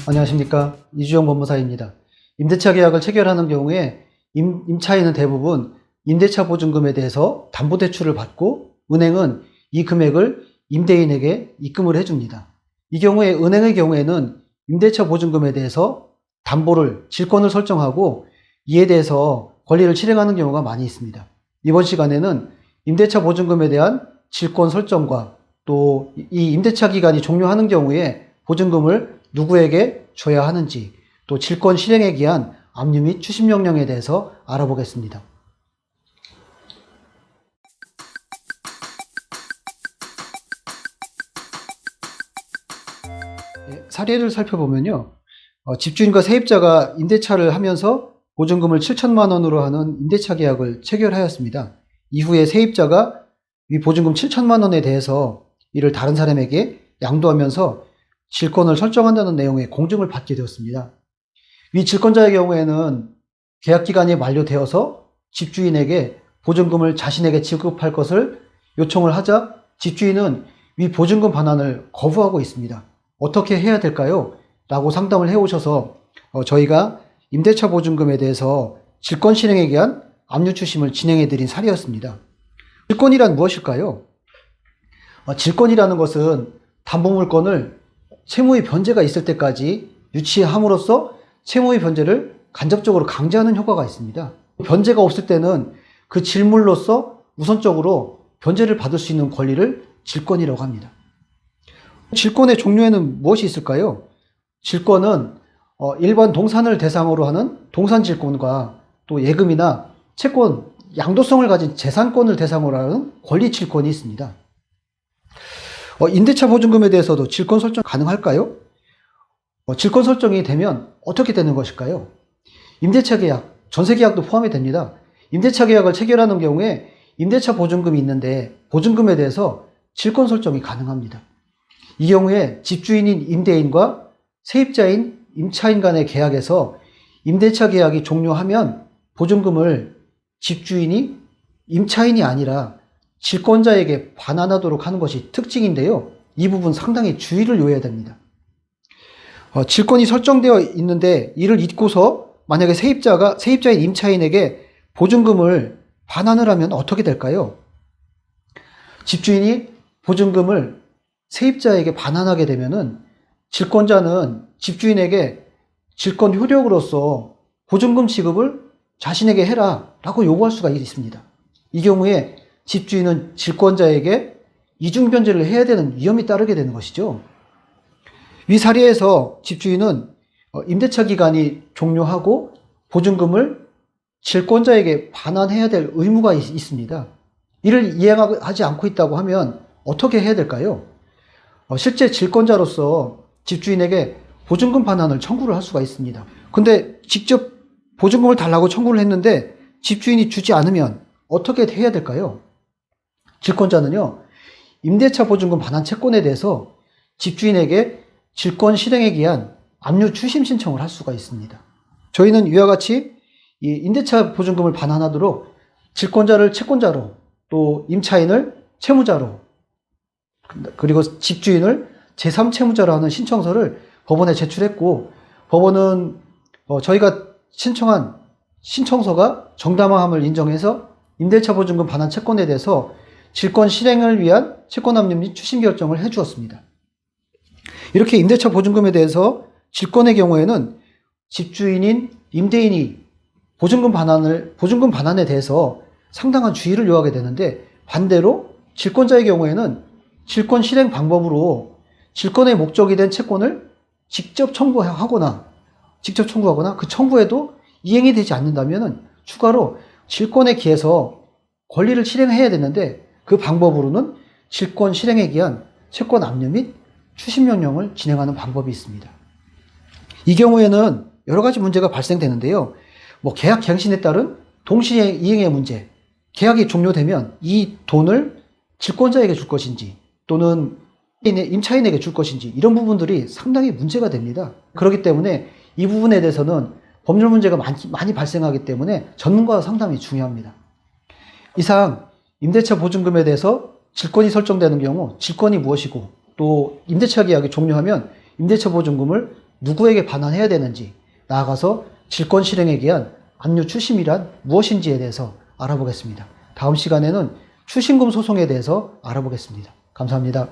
안녕하십니까. 이주영 법무사입니다. 임대차 계약을 체결하는 경우에 임차인은 대부분 임대차 보증금에 대해서 담보대출을 받고 은행은 이 금액을 임대인에게 입금을 해줍니다. 이 경우에 은행의 경우에는 임대차 보증금에 대해서 담보를, 질권을 설정하고 이에 대해서 권리를 실행하는 경우가 많이 있습니다. 이번 시간에는 임대차 보증금에 대한 질권 설정과 또 이 임대차 기간이 종료하는 경우에 보증금을 누구에게 줘야 하는지, 또 질권 실행에 기한 압류 및 추심 명령에 대해서 알아보겠습니다. 사례를 살펴보면요. 집주인과 세입자가 임대차를 하면서 보증금을 7천만 원으로 하는 임대차 계약을 체결하였습니다. 이후에 세입자가 이 보증금 7천만 원에 대해서 이를 다른 사람에게 양도하면서 질권을 설정한다는 내용의 공증을 받게 되었습니다. 위 질권자의 경우에는 계약기간이 만료되어서 집주인에게 보증금을 자신에게 지급할 것을 요청을 하자 집주인은 위 보증금 반환을 거부하고 있습니다. 어떻게 해야 될까요? 라고 상담을 해오셔서 저희가 임대차 보증금에 대해서 질권 실행에 기한 압류 추심을 진행해드린 사례였습니다. 질권이란 무엇일까요? 질권이라는 것은 담보물권을 채무의 변제가 있을 때까지 유치함으로써 채무의 변제를 간접적으로 강제하는 효과가 있습니다. 변제가 없을 때는 그 질물로서 우선적으로 변제를 받을 수 있는 권리를 질권이라고 합니다. 질권의 종류에는 무엇이 있을까요? 질권은 일반 동산을 대상으로 하는 동산질권과 또 예금이나 채권, 양도성을 가진 재산권을 대상으로 하는 권리질권이 있습니다. 임대차 보증금에 대해서도 질권 설정 가능할까요? 질권 설정이 되면 어떻게 되는 것일까요? 임대차 계약, 전세 계약도 포함이 됩니다. 임대차 계약을 체결하는 경우에 임대차 보증금이 있는데 보증금에 대해서 질권 설정이 가능합니다. 이 경우에 집주인인 임대인과 세입자인 임차인 간의 계약에서 임대차 계약이 종료하면 보증금을 집주인이 임차인이 아니라 질권자에게 반환하도록 하는 것이 특징인데요. 이 부분 상당히 주의를 요해야 됩니다. 질권이 설정되어 있는데 이를 잊고서 만약에 세입자인 임차인에게 보증금을 반환을 하면 어떻게 될까요? 집주인이 보증금을 세입자에게 반환하게 되면은 질권자는 집주인에게 질권 효력으로서 보증금 지급을 자신에게 해라 라고 요구할 수가 있습니다. 이 경우에 집주인은 질권자에게 이중변제를 해야 되는 위험이 따르게 되는 것이죠. 위 사례에서 집주인은 임대차 기간이 종료하고 보증금을 질권자에게 반환해야 될 의무가 있습니다. 이를 이행하지 않고 있다고 하면 어떻게 해야 될까요? 실제 질권자로서 집주인에게 보증금 반환을 청구를 할 수가 있습니다. 근데 직접 보증금을 달라고 청구를 했는데 집주인이 주지 않으면 어떻게 해야 될까요? 질권자는요, 임대차 보증금 반환 채권에 대해서 집주인에게 질권 실행에 기한 압류 추심 신청을 할 수가 있습니다. 저희는 이와 같이 이 임대차 보증금을 반환하도록 질권자를 채권자로, 또 임차인을 채무자로, 그리고 집주인을 제3채무자로 하는 신청서를 법원에 제출했고, 법원은 저희가 신청한 신청서가 정당함을 인정해서 임대차 보증금 반환 채권에 대해서 질권 실행을 위한 채권 압류 및 추심 결정을 해주었습니다. 이렇게 임대차 보증금에 대해서 질권의 경우에는 집주인인 임대인이 보증금 반환에 대해서 상당한 주의를 요하게 되는데, 반대로 질권자의 경우에는 질권 실행 방법으로 질권의 목적이 된 채권을 직접 청구하거나 그 청구에도 이행이 되지 않는다면 추가로 질권에 기해서 권리를 실행해야 되는데, 그 방법으로는 질권 실행에 기한 채권 압류 및 추심 명령을 진행하는 방법이 있습니다. 이 경우에는 여러 가지 문제가 발생되는데요. 계약 갱신에 따른 동시에 이행의 문제, 계약이 종료되면 이 돈을 질권자에게 줄 것인지 또는 임차인에게 줄 것인지, 이런 부분들이 상당히 문제가 됩니다. 그렇기 때문에 이 부분에 대해서는 법률 문제가 많이 발생하기 때문에 전문가 상담이 중요합니다. 이상 임대차 보증금에 대해서 질권이 설정되는 경우 질권이 무엇이고, 또 임대차 계약이 종료하면 임대차 보증금을 누구에게 반환해야 되는지, 나아가서 질권 실행에 기한 압류 추심이란 무엇인지에 대해서 알아보겠습니다. 다음 시간에는 추심금 소송에 대해서 알아보겠습니다. 감사합니다.